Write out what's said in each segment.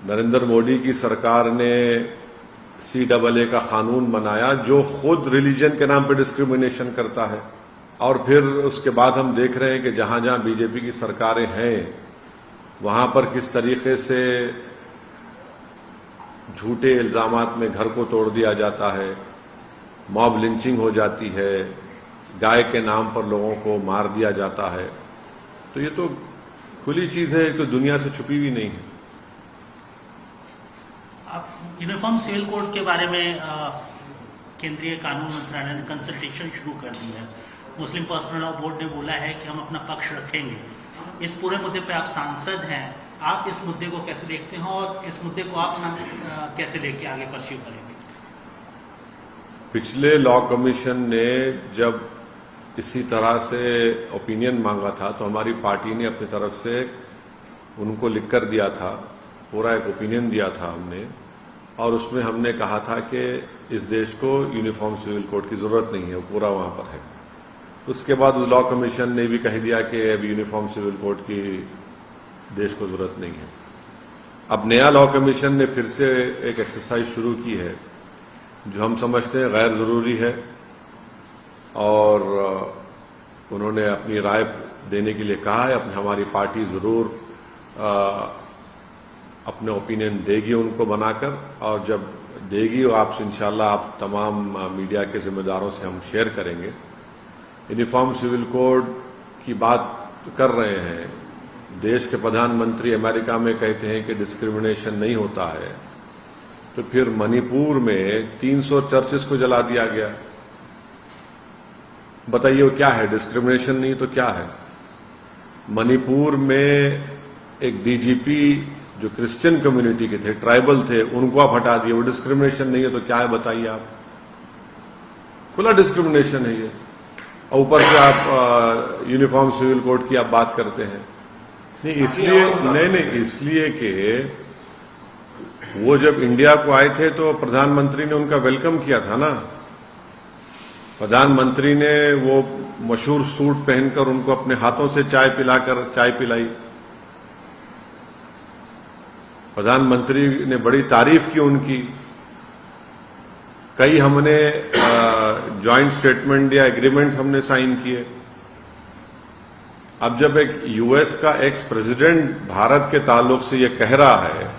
नरेंद्र मोदी की सरकार ने CAA का कानून बनाया जो खुद रिलीजन के नाम पर डिस्क्रिमिनेशन करता है। और फिर उसके बाद हम देख रहे हैं कि जहां जहां बीजेपी की सरकारें हैं वहां पर किस तरीके से झूठे इल्जामात में घर को तोड़ दिया जाता है, मॉब लिंचिंग हो जाती है, गाय के नाम पर लोगों को मार दिया जाता है। तो ये तो खुली चीज है, तो दुनिया से छुपी हुई नहीं है। आप यूनिफॉर्म सिविल कोड के बारे में केंद्रीय कानून मंत्रालय ने कंसल्टेशन शुरू कर दी है। मुस्लिम पर्सनल लॉ बोर्ड ने बोला है कि हम अपना पक्ष रखेंगे। इस पूरे मुद्दे पे आप सांसद हैं, आप इस मुद्दे को कैसे देखते हैं और इस मुद्दे को आप कैसे लेके आगे परस्यू करेंगे? पिछले लॉ कमीशन ने जब इसी तरह से ओपिनियन मांगा था तो हमारी पार्टी ने अपनी तरफ से उनको लिख कर दिया था, पूरा एक ओपिनियन दिया था हमने, और उसमें हमने कहा था कि इस देश को यूनिफॉर्म सिविल कोड की जरूरत नहीं है, वो पूरा वहां पर है। उसके बाद लॉ कमीशन ने भी कह दिया कि अब यूनिफॉर्म सिविल कोड की देश को जरूरत नहीं है। अब नया लॉ कमीशन ने फिर से एक एक्सरसाइज शुरू की है जो हम समझते हैं गैर जरूरी है, और उन्होंने अपनी राय देने के लिए कहा है। हमारी पार्टी जरूर अपने ओपिनियन देगी उनको बनाकर, और जब देगी आपसे इंशाल्लाह आप तमाम मीडिया के जिम्मेदारों से हम शेयर करेंगे। यूनिफॉर्म सिविल कोड की बात कर रहे हैं, देश के प्रधानमंत्री अमेरिका में कहते हैं कि डिस्क्रिमिनेशन नहीं होता है, तो फिर मणिपुर में 300 चर्चेस को जला दिया गया। बताइए वो क्या है? डिस्क्रिमिनेशन नहीं तो क्या है? मणिपुर में एक डीजीपी जो क्रिश्चियन कम्युनिटी के थे, ट्राइबल थे, उनको आप हटा दिए, वो डिस्क्रिमिनेशन नहीं है तो क्या है? बताइए आप। खुला डिस्क्रिमिनेशन है ये। और ऊपर से आप यूनिफॉर्म सिविल कोड की आप बात करते हैं। नहीं इसलिए कि वो जब इंडिया को आए थे तो प्रधानमंत्री ने उनका वेलकम किया था ना। प्रधानमंत्री ने वो मशहूर सूट पहनकर उनको अपने हाथों से चाय पिलाई। प्रधानमंत्री ने बड़ी तारीफ की उनकी। कई हमने जॉइंट स्टेटमेंट या एग्रीमेंट्स हमने साइन किए। अब जब एक यूएस का एक्स प्रेसिडेंट भारत के ताल्लुक से ये कह रहा है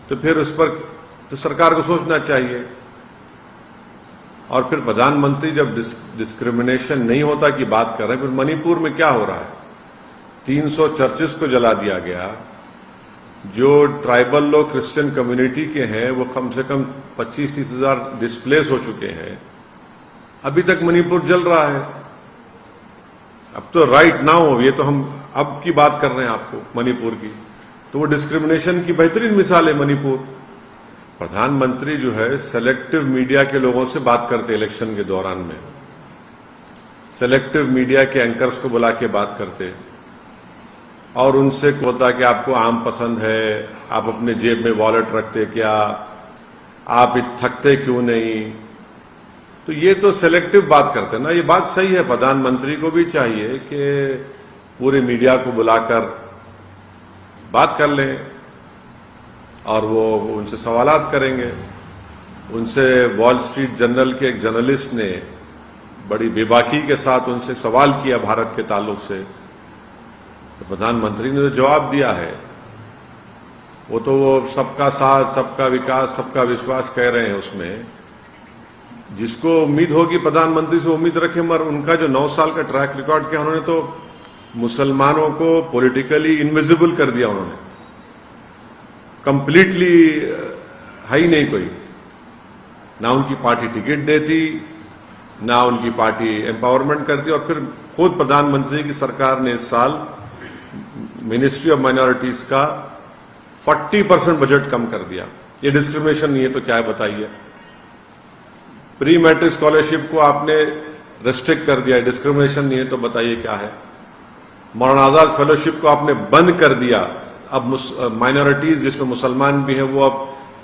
तो फिर उस पर तो सरकार को सोचना चाहिए। और फिर प्रधानमंत्री जब डिस्क्रिमिनेशन नहीं होता की बात कर रहे हैं, फिर मणिपुर में क्या हो रहा है? 300 चर्चेस को जला दिया गया। जो ट्राइबल लोग क्रिश्चियन कम्युनिटी के हैं वो कम से कम 25-30 हजार डिस्प्लेस हो चुके हैं। अभी तक मणिपुर जल रहा है। अब तो राइट नाउ, ये तो हम अब की बात कर रहे हैं आपको मणिपुर की, तो वो डिस्क्रिमिनेशन की बेहतरीन मिसाल है मणिपुर। प्रधानमंत्री जो है सेलेक्टिव मीडिया के लोगों से बात करते इलेक्शन के दौरान में, सेलेक्टिव मीडिया के एंकर्स को बुला के बात करते और उनसे होता कि आपको आम पसंद है, आप अपने जेब में वॉलेट रखते क्या, आप थकते क्यों नहीं। तो ये तो सेलेक्टिव बात करते ना। ये बात सही है, प्रधानमंत्री को भी चाहिए कि पूरे मीडिया को बुलाकर बात कर लें और वो उनसे सवालात करेंगे। उनसे वॉल स्ट्रीट जर्नल के एक जर्नलिस्ट ने बड़ी बेबाकी के साथ उनसे सवाल किया भारत के ताल्लुक से, तो प्रधानमंत्री ने तो जवाब दिया है। वो तो वो सबका साथ, सबका विकास, सबका विश्वास कह रहे हैं। उसमें जिसको उम्मीद होगी प्रधानमंत्री से उम्मीद रखें, मगर उनका जो 9 साल का ट्रैक रिकॉर्ड किया, उन्होंने तो मुसलमानों को पॉलिटिकली इनविजिबल कर दिया। उन्होंने कंप्लीटली है ही नहीं कोई, ना उनकी पार्टी टिकट देती, ना उनकी पार्टी एम्पावरमेंट करती। और फिर खुद प्रधानमंत्री की सरकार ने इस साल मिनिस्ट्री ऑफ माइनॉरिटीज का 40% बजट कम कर दिया। ये डिस्क्रिमिनेशन नहीं है तो क्या है? बताइए। प्री मैट्रिक स्कॉलरशिप को आपने रेस्ट्रिक्ट कर दिया, डिस्क्रिमिनेशन नहीं है तो बताइए क्या है? मौलाना आजाद फेलोशिप को आपने बंद कर दिया। अब माइनॉरिटीज जिसमें मुसलमान भी हैं वो अब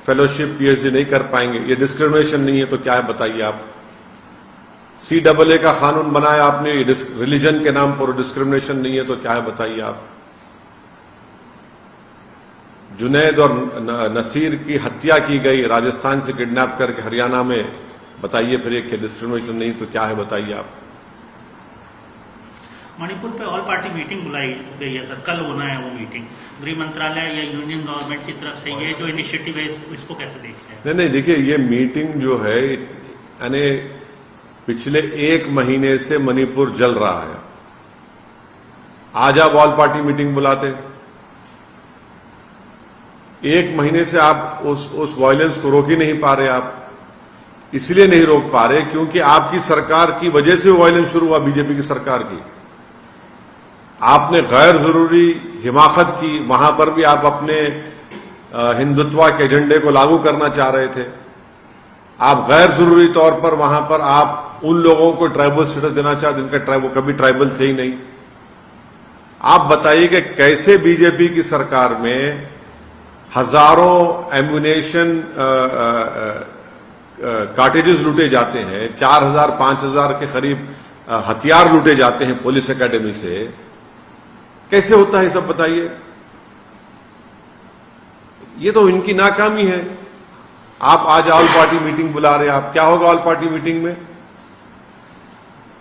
फेलोशिप पीएचडी नहीं कर पाएंगे। ये डिस्क्रिमिनेशन नहीं है तो क्या है? बताइए आप। CAA का कानून बनाया आपने, रिलीजन के नाम पर डिस्क्रिमिनेशन नहीं है तो क्या है? बताइए आप। जुनैद और नसीर की हत्या की गई, राजस्थान से किडनैप करके हरियाणा में, बताइए फिर एक डिस्क्रिमिनेशन नहीं तो क्या है बताइए आप। मणिपुर पे ऑल पार्टी मीटिंग बुलाई गई है सर, कल होना है वो मीटिंग। गृह मंत्रालय या यूनियन गवर्नमेंट की तरफ से ये जो इनिशिएटिव है इसको कैसे देखते हैं? नहीं देखिए, ये मीटिंग जो है यानी पिछले 1 महीने से मणिपुर जल रहा है। आज आप ऑल पार्टी मीटिंग बुलाते, 1 महीने से आप उस वायलेंस को रोक ही नहीं पा रहे। आप इसलिए नहीं रोक पा रहे क्योंकि आपकी सरकार की वजह से वायलेंस शुरू हुआ, बीजेपी की सरकार की। आपने गैर जरूरी हिमाकत की, वहां पर भी आप अपने हिंदुत्व के एजेंडे को लागू करना चाह रहे थे। आप गैर जरूरी तौर पर वहां पर आप उन लोगों को ट्राइबल स्टेटस देना चाहते जिनका वो कभी ट्राइबल थे ही नहीं। आप बताइए कि कैसे बीजेपी की सरकार में हजारों एम्युनेशन कार्टेजेस लूटे जाते हैं, 4000 5000 के करीब हथियार लूटे जाते हैं पुलिस एकेडमी से, कैसे होता है सब बताइए। ये तो इनकी नाकामी है। आप आज ऑल पार्टी मीटिंग बुला रहे हैं, आप क्या होगा ऑल पार्टी मीटिंग में?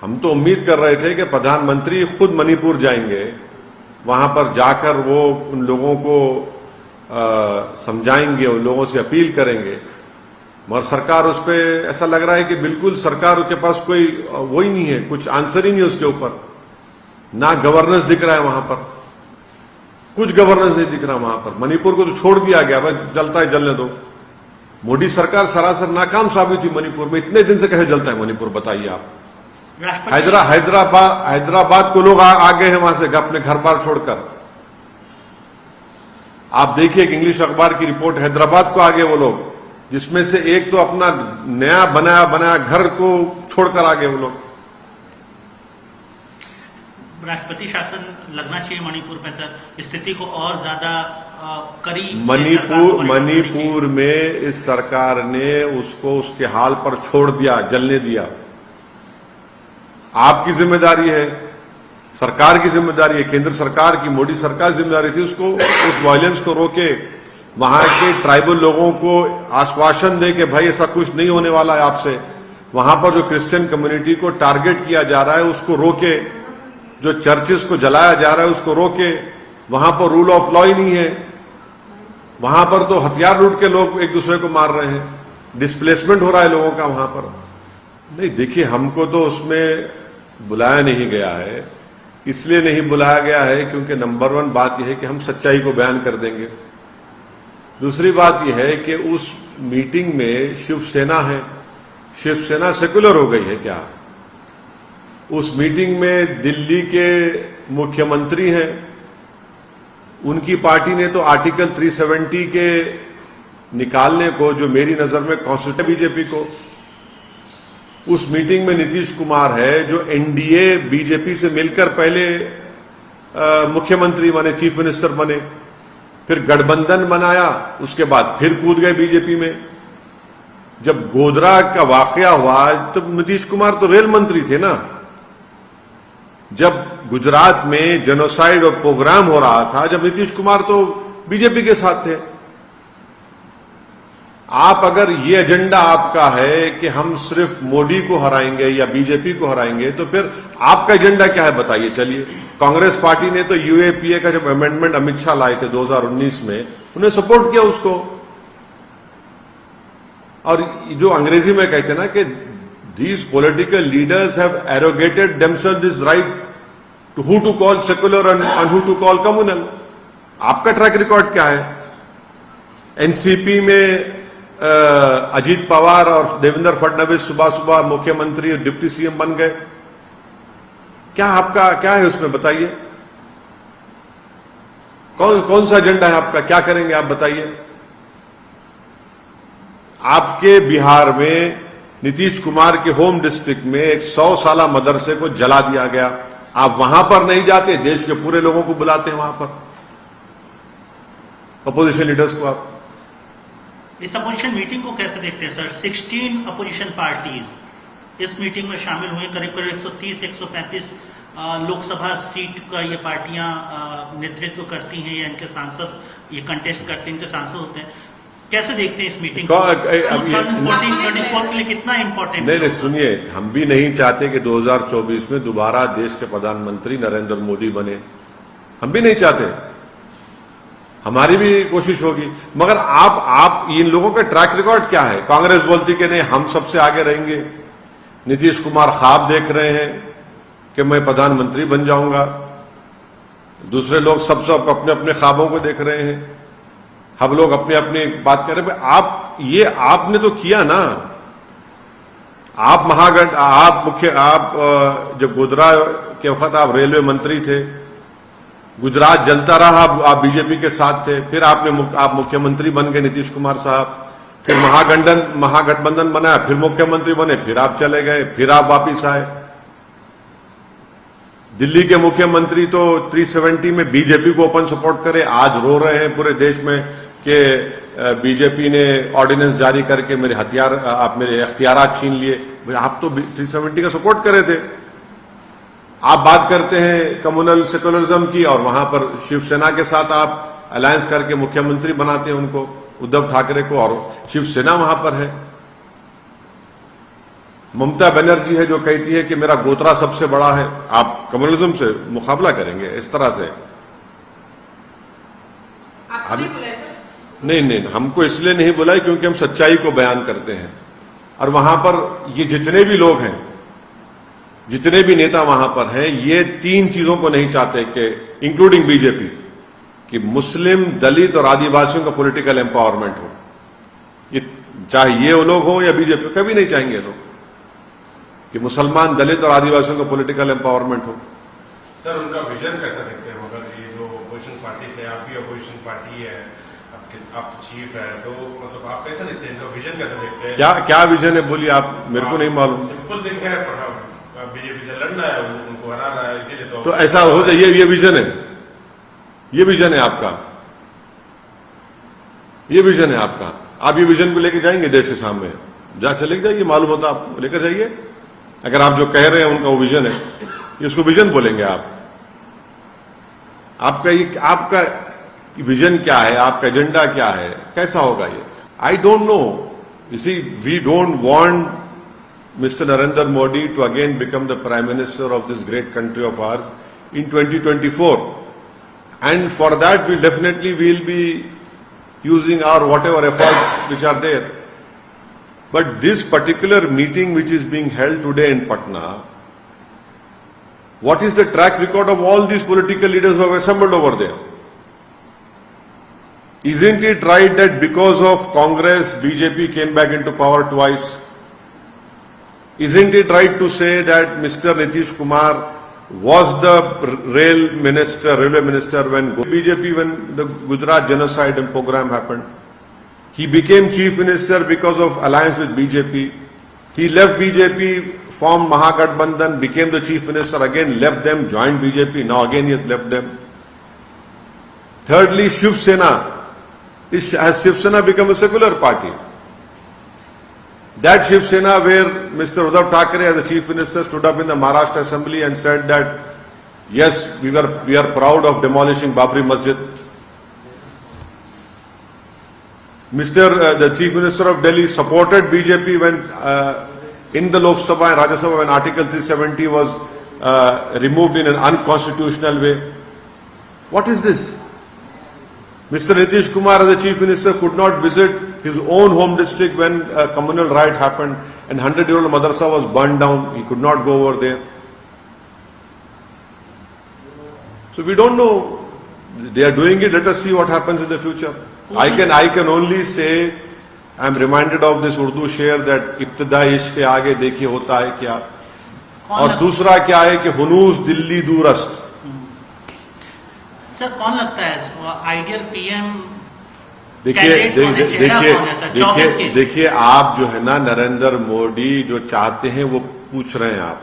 हम तो उम्मीद कर रहे थे कि प्रधानमंत्री खुद मणिपुर जाएंगे, वहां पर जाकर वो उन लोगों को समझाएंगे, उन लोगों से अपील करेंगे, मगर सरकार उस पर ऐसा लग रहा है कि बिल्कुल सरकार के पास कोई वो ही नहीं है, कुछ आंसर ही नहीं है उसके ऊपर। ना गवर्नेंस दिख रहा है वहां पर, कुछ गवर्नेंस नहीं दिख रहा वहां पर। मणिपुर को तो छोड़ दिया गया, भाई जलता है जलने दो। मोदी सरकार सरासर नाकाम साबित हुई मणिपुर में। इतने दिन से कैसे जलता है मणिपुर बताइए आप। हैदराबाद को लोग आ गए हैं वहां से अपने घर बार छोड़कर। आप देखिए एक इंग्लिश अखबार की रिपोर्ट, हैदराबाद को आ गए वो लोग, जिसमें से एक तो अपना नया बनाया घर को छोड़कर आ गए वो लोग। राष्ट्रपति शासन लगना चाहिए मणिपुर में सर, स्थिति को और ज्यादा करीब। मणिपुर में इस सरकार ने उसको उसके हाल पर छोड़ दिया, जलने दिया। आपकी जिम्मेदारी है, सरकार की जिम्मेदारी है, केंद्र सरकार की, मोदी सरकार की जिम्मेदारी थी उसको उस वायलेंस को रोके, वहां के ट्राइबल लोगों को आश्वासन दे कि भाई ऐसा कुछ नहीं होने वाला है आपसे। वहां पर जो क्रिश्चियन कम्युनिटी को टारगेट किया जा रहा है उसको रोके, जो चर्चेस को जलाया जा रहा है उसको रोके। वहां पर रूल ऑफ लॉ ही नहीं है, वहां पर तो हथियार लूट के लोग एक दूसरे को मार रहे हैं, डिस्प्लेसमेंट हो रहा है लोगों का वहां पर। नहीं देखिए, हमको तो उसमें बुलाया नहीं गया है, इसलिए नहीं बुलाया गया है क्योंकि नंबर 1 बात यह है कि हम सच्चाई को बयान कर देंगे। दूसरी बात यह है कि उस मीटिंग में शिवसेना है, शिवसेना सेक्युलर हो गई है क्या? उस मीटिंग में दिल्ली के मुख्यमंत्री हैं, उनकी पार्टी ने तो आर्टिकल 370 के निकालने को, जो मेरी नजर में कॉन्स्टिट्यूशन बीजेपी को, उस मीटिंग में नीतीश कुमार है जो एनडीए बीजेपी से मिलकर पहले मुख्यमंत्री बने, चीफ मिनिस्टर बने, फिर गठबंधन बनाया, उसके बाद फिर कूद गए बीजेपी में। जब गोधरा का वाकया हुआ तो नीतीश कुमार तो रेल मंत्री थे ना। जब गुजरात में जेनोसाइड और प्रोग्राम हो रहा था, जब नीतीश कुमार तो बीजेपी के साथ थे। आप अगर ये एजेंडा आपका है कि हम सिर्फ मोदी को हराएंगे या बीजेपी को हराएंगे, तो फिर आपका एजेंडा क्या है बताइए। चलिए, कांग्रेस पार्टी ने तो यूएपीए का जब अमेंडमेंट अमित शाह लाए थे 2019 में, उन्हें सपोर्ट किया उसको। और जो अंग्रेजी में कहते हैं ना कि these political leaders have arrogated themselves this right to who to call secular and who to call communal। आपका ट्रैक रिकॉर्ड क्या है? एनसीपी में अजीत पवार और देवेंद्र फडणवीस सुबह सुबह मुख्यमंत्री और डिप्टी सीएम बन गए। क्या आपका क्या है उसमें बताइए? कौन सा एजेंडा है आपका? क्या करेंगे आप बताइए? आपके बिहार में नीतीश कुमार के होम डिस्ट्रिक्ट में एक 100 साला मदरसे को जला दिया गया। आप वहां पर नहीं जाते, देश के पूरे लोगों को बुलाते हैं वहां पर, अपोजिशन लीडर्स को। आप इस अपोजिशन मीटिंग को कैसे देखते हैं सर? 16 अपोजिशन पार्टीज इस मीटिंग में शामिल हुए, करीब करीब 130-135 लोकसभा सीट का ये पार्टियां नेतृत्व करती हैं या इनके सांसद ये कंटेस्ट करते हैं, इनके सांसद होते हैं। कैसे देखते हैं इस मीटिंग अब ये 2024 के लिए कितना इंपॉर्टेंट? नहीं, सुनिए, हम भी नहीं चाहते कि 2024 में दोबारा देश के प्रधानमंत्री नरेंद्र मोदी बने, हम भी नहीं चाहते, हमारी भी कोशिश होगी। मगर आप इन लोगों का ट्रैक रिकॉर्ड क्या है? कांग्रेस बोलती कि नहीं हम सबसे आगे रहेंगे, नीतीश कुमार ख्वाब देख रहे हैं कि मैं प्रधानमंत्री बन जाऊंगा, दूसरे लोग सब अपने अपने ख्वाबों को देख रहे हैं, हम लोग अपनी अपनी बात कर रहे हैं। आपने तो किया ना, आप जब गुजरात के वक्त आप रेलवे मंत्री थे, गुजरात जलता रहा, आप बीजेपी के साथ थे, फिर आप मुख्यमंत्री बन गए नीतीश कुमार साहब, फिर महागठबंधन बनाया, फिर मुख्यमंत्री बने, फिर आप चले गए, फिर आप वापिस आए। दिल्ली के मुख्यमंत्री तो 370 में बीजेपी को ओपन सपोर्ट करे, आज रो रहे हैं पूरे देश में कि बीजेपी ने ऑर्डिनेंस जारी करके मेरे इख्तियारात छीन लिए। आप तो 370 का सपोर्ट करे थे। आप बात करते हैं कम्युनल सेकुलरिज्म की और वहां पर शिवसेना के साथ आप अलायंस करके मुख्यमंत्री बनाते हैं उनको, उद्धव ठाकरे को, और शिवसेना वहां पर है। ममता बनर्जी है जो कहती है कि मेरा गोत्रा सबसे बड़ा है, आप कम्युनलिज्म से मुकाबला करेंगे इस तरह से? नहीं, हमको इसलिए नहीं बुला है क्योंकि हम सच्चाई को बयान करते हैं, और वहां पर ये जितने भी लोग हैं, जितने भी नेता वहां पर हैं, ये 3 चीजों को नहीं चाहते कि इंक्लूडिंग बीजेपी, कि मुस्लिम, दलित और आदिवासियों का पॉलिटिकल एम्पावरमेंट हो। ये चाहे ये लोग हो या बीजेपी, कभी नहीं चाहेंगे लोग कि मुसलमान, दलित और आदिवासियों का पॉलिटिकल एम्पावरमेंट हो। सर, उनका विजन कैसा देखते हैं? मगर ये जो अपोजिशन पार्टी से, आप भी अपोजिशन पार्टी है, आप चीफ है, तो मतलब आप कैसा देखते हैं, इनका विजन कैसा देखते हैं? क्या विजन है बोलिए आप, मेरे को नहीं मालूम। सिंपल देखे हैं, बीजेपी से लड़ना है, उनको हराना है, इसीलिए तो ऐसा हो जाए, ये विजन है, ये विजन है आपका, ये विजन है आपका। आप ये विजन को लेकर जाएंगे देश के सामने, जाके लेके जाइए, मालूम होता आप लेकर जाइए। अगर आप जो कह रहे हैं उनका वो विजन है, इसको विजन बोलेंगे आप? आपका विजन क्या है, आपका एजेंडा क्या है, कैसा होगा ये? I don't know. You see, we don't want Mr. Narendra Modi to again become the Prime Minister of this great country of ours in 2024. And for that, we'll be using our whatever efforts which are there. But this particular meeting which is being held today in Patna, what is the track record of all these political leaders who have assembled over there? Isn't it right that because of Congress, BJP came back into power twice? Isn't it right to say that Mr. Nitish Kumar was the railway minister when BJP, when the Gujarat genocide and program happened? He became chief minister because of alliance with BJP. He left BJP, formed Mahagathbandhan, became the chief minister, again left them, joined BJP, now again he has left them. Thirdly, Shiv Sena. Has Shiv Sena become a secular party? That Shiv Sena where Mr. Uddhav Thackeray as the chief minister stood up in the Maharashtra assembly and said that yes, we are proud of demolishing Babri Masjid. The chief minister of Delhi supported BJP when in the Lok Sabha and Rajya Sabha when Article 370 was removed in an unconstitutional way. What is this? Mr. Nitish Kumar as the chief minister could not visit his own home district when a communal riot happened and 100-year-old madrasa was burned down. He could not go over there. So we don't know. They are doing it. Let us see what happens in the future. I can only say, I am reminded of this Urdu शेर that इब्तिदा इश्क के आगे देखिए होता है क्या, और दूसरा क्या है कि हुनूस दिल्ली दूरस्त। सर, कौन लगता है आइडियल पीएम? देखिए, आप जो है ना, नरेंद्र मोदी जो चाहते हैं वो पूछ रहे हैं आप।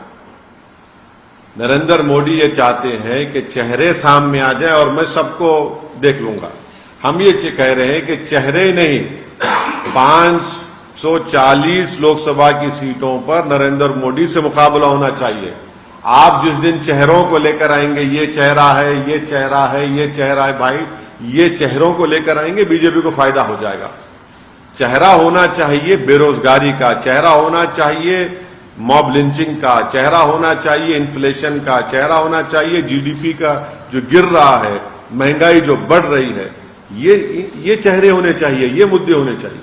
नरेंद्र मोदी ये चाहते हैं कि चेहरे सामने आ जाए और मैं सबको देख लूंगा। हम ये कह रहे हैं कि चेहरे नहीं, 540 लोकसभा की सीटों पर नरेंद्र मोदी से मुकाबला होना चाहिए। आप जिस दिन चेहरों को लेकर आएंगे, ये चेहरा है, ये चेहरा है, ये चेहरा है, भाई ये चेहरों को लेकर आएंगे, बीजेपी को फायदा हो जाएगा। चेहरा होना चाहिए बेरोजगारी का, चेहरा होना चाहिए मॉब लिंचिंग का, चेहरा होना चाहिए इन्फ्लेशन का, चेहरा होना चाहिए जीडीपी का जो गिर रहा है, महंगाई जो बढ़ रही है, ये चेहरे होने चाहिए, ये मुद्दे होने चाहिए।